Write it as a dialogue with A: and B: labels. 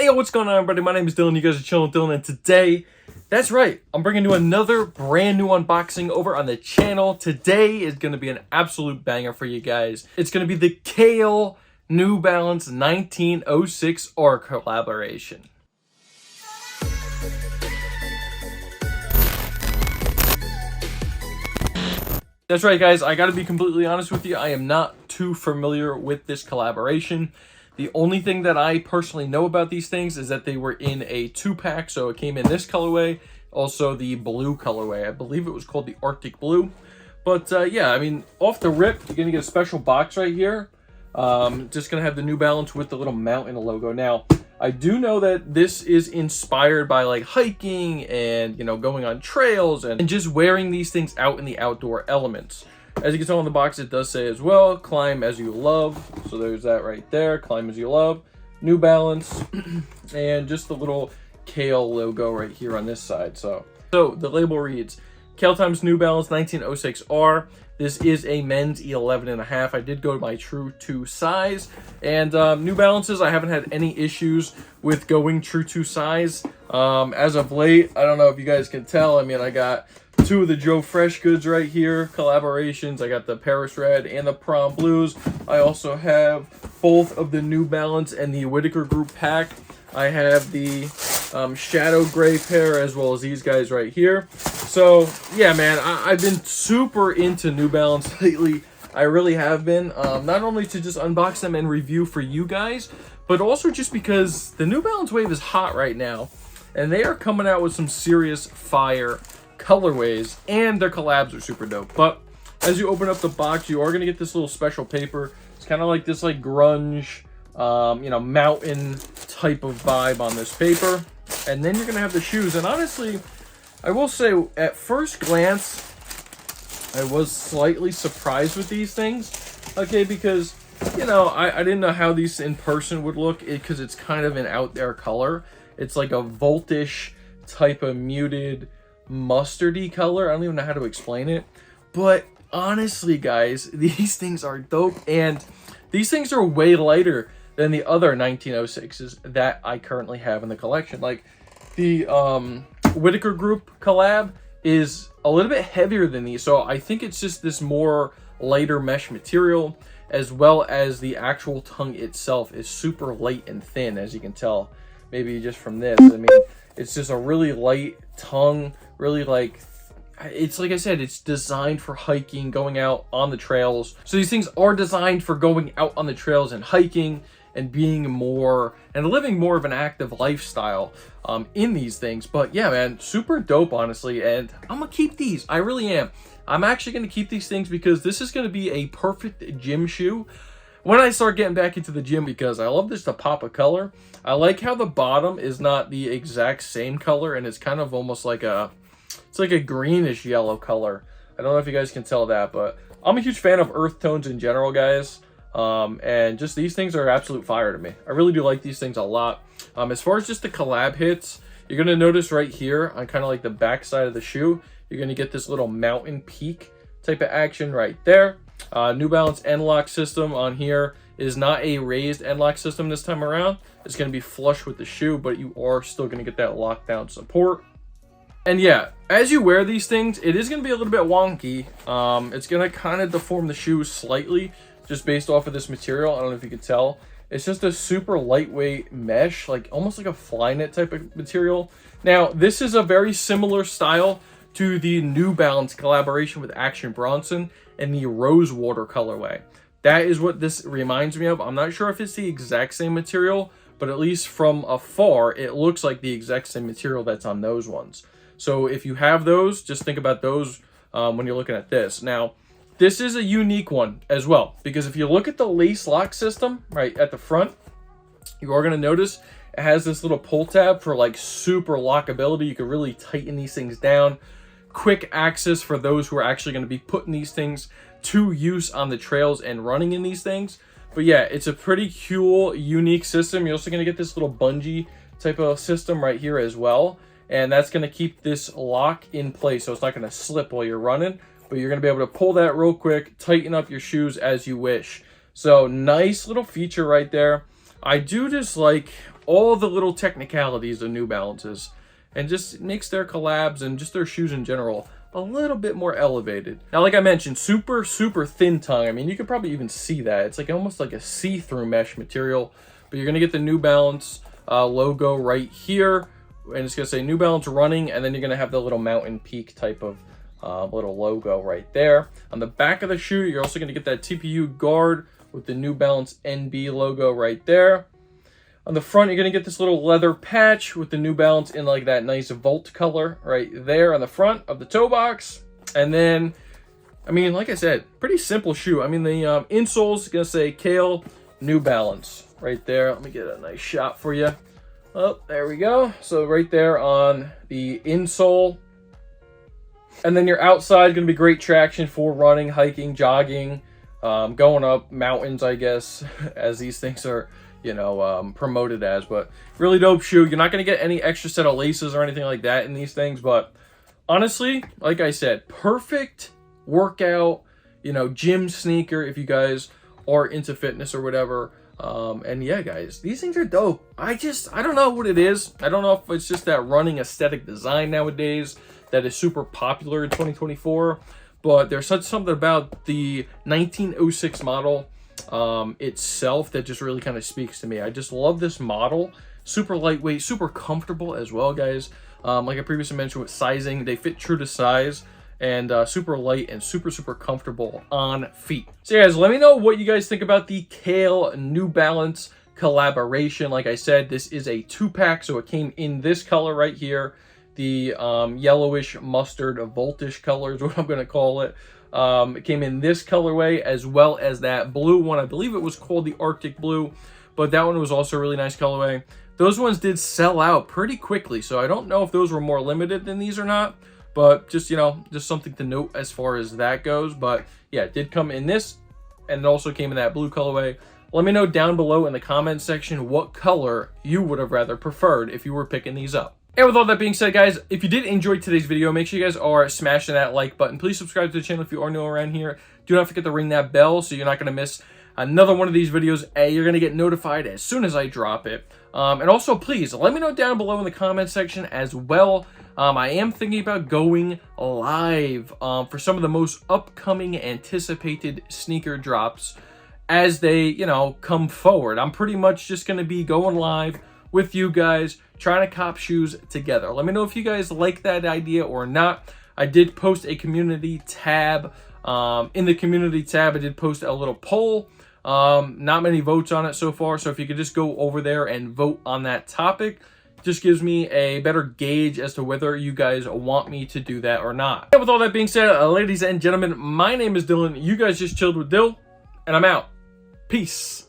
A: Hey, what's going on, everybody? My name is Dylan. You guys are chilling with Dylan, and today, that's right, I'm bringing you another brand new unboxing over on the channel. Today is going to be an absolute banger for you guys. It's going to be the CAYL New Balance 1906R collaboration. That's right, guys. I got to be completely honest with you. I am not too familiar with this collaboration. The only thing that I personally know about these things is that they were in a 2-pack, so it came in this colorway, also the blue colorway. I believe it was called the Arctic Blue. But yeah, I mean, off the rip, you're going to get a special box right here. Just going to have the New Balance with the little mountain logo. Now, I do know that this is inspired by like hiking and, you know, going on trails and just wearing these things out in the outdoor elements. As you can tell on the box, it does say as well, climb as you love. So there's that right there, climb as you love. New Balance, and just the little CAYL logo right here on this side. So the label reads, CAYL times New Balance 1906R. This is a men's 11.5. I did go to my true to size. And New Balances, I haven't had any issues with going true to size. As of late, I don't know if you guys can tell. I mean, I got two of the Joe Fresh goods right here, collaborations. I got the Paris Red and the Prom Blues. I also have both of the New Balance and the Whitaker Group pack. I have the Shadow Gray pair as well as these guys right here. So yeah, man, I've been super into New Balance lately. I really have been, not only to just unbox them and review for you guys, but also just because the New Balance wave is hot right now, and they are coming out with some serious fire colorways, and their collabs are super dope. But as you open up the box, you are going to get this little special paper. It's kind of like this like grunge, you know, mountain type of vibe on this paper. And then you're going to have the shoes. And honestly, I will say at first glance, I was slightly surprised with these things. Okay, because, you know, I didn't know how these in person would look, because it's kind of an out there color. It's like a voltish type of muted mustardy color. I don't even know how to explain it, but honestly, guys, these things are dope, and these things are way lighter than the other 1906s that I currently have in the collection. Like the Whitaker Group collab is a little bit heavier than these, so I think it's just this more lighter mesh material, as well as the actual tongue itself is super light and thin, as you can tell maybe just from this. I mean, it's just a really light tongue, really like, it's like I said, it's designed for hiking, going out on the trails. So these things are designed for going out on the trails and hiking and being more and living more of an active lifestyle in these things. But yeah, man, super dope, honestly. And I'm gonna keep these. I really am. I'm actually gonna keep these things because this is gonna be a perfect gym shoe when I start getting back into the gym, because I love this to pop of color. I like how the bottom is not the exact same color, and it's kind of almost like it's like a greenish yellow color. I don't know if you guys can tell that, but I'm a huge fan of earth tones in general, guys. And just these things are absolute fire to me. I really do like these things a lot. As far as just the collab hits, you're going to notice right here on kind of like the back side of the shoe, you're going to get this little mountain peak type of action right there. New Balance end lock system on here is not a raised end lock system this time around. It's going to be flush with the shoe, but you are still going to get that lockdown support. And yeah, as you wear these things, it is going to be a little bit wonky. It's going to kind of deform the shoe slightly just based off of this material. I don't know if you can tell. It's just a super lightweight mesh, like almost like a Flyknit type of material. Now, this is a very similar style to the New Balance collaboration with Action Bronson and the Rosewater colorway. That is what this reminds me of. I'm not sure if it's the exact same material, but at least from afar, it looks like the exact same material that's on those ones. So if you have those, just think about those when you're looking at this. Now, this is a unique one as well, because if you look at the lace lock system right at the front, you are going to notice it has this little pull tab for like super lockability. You can really tighten these things down. Quick access for those who are actually going to be putting these things to use on the trails and running in these things. But yeah, it's a pretty cool, unique system. You're also going to get this little bungee type of system right here as well. And that's going to keep this lock in place, so it's not going to slip while you're running. But you're going to be able to pull that real quick, tighten up your shoes as you wish. So nice little feature right there. I do just like all the little technicalities of New Balances, and just makes their collabs and just their shoes in general a little bit more elevated. Now, like I mentioned, super thin tongue. I mean, you could probably even see that. It's like almost like a see-through mesh material, but you're gonna get the New Balance logo right here, and it's gonna say New Balance running, and then you're gonna have the little mountain peak type of little logo right there. On the back of the shoe, you're also gonna get that TPU guard with the New Balance NB logo right there. On the front, you're going to get this little leather patch with the New Balance in like that nice Volt color right there on the front of the toe box. And then, I mean, like I said, pretty simple shoe. I mean, the insole is going to say CAYL New Balance right there. Let me get a nice shot for you. Oh, there we go. So right there on the insole. And then your outside is going to be great traction for running, hiking, jogging, going up mountains, I guess, as these things are, you know, promoted as. But really dope shoe. You're not going to get any extra set of laces or anything like that in these things, but honestly, like I said, perfect workout, you know, gym sneaker if you guys are into fitness or whatever. And yeah, guys, these things are dope. I don't know what it is. I don't know if it's just that running aesthetic design nowadays that is super popular in 2024, but there's something about the 1906 model itself that just really kind of speaks to me. I just love this model. Super lightweight, super comfortable as well, guys. Like I previously mentioned with sizing, they fit true to size, and super light and super comfortable on feet. So guys, let me know what you guys think about the CAYL New Balance collaboration. Like I said, this is a 2-pack, so it came in this color right here, the yellowish mustard voltish color is what I'm going to call it. It came in this colorway as well as that blue one. I believe it was called the Arctic Blue, but that one was also a really nice colorway. Those ones did sell out pretty quickly, so I don't know if those were more limited than these or not, but just, you know, just something to note as far as that goes. But yeah, it did come in this, and it also came in that blue colorway. Let me know down below in the comment section what color you would have rather preferred if you were picking these up. And with all that being said, guys, if you did enjoy today's video, make sure you guys are smashing that like button. Please subscribe to the channel if you are new around here. Do not forget to ring that bell so you're not going to miss another one of these videos. You're going to get notified as soon as I drop it. And also, please, let me know down below in the comment section as well. I am thinking about going live for some of the most upcoming anticipated sneaker drops as they, you know, come forward. I'm pretty much just going to be going live with you guys, trying to cop shoes together. Let me know if you guys like that idea or not. I did post a community tab. In the community tab, I did post a little poll. Not many votes on it so far, so if you could just go over there and vote on that topic, just gives me a better gauge as to whether you guys want me to do that or not. And with all that being said, ladies and gentlemen, my name is Dylan. You guys just chilled with Dill, and I'm out. Peace.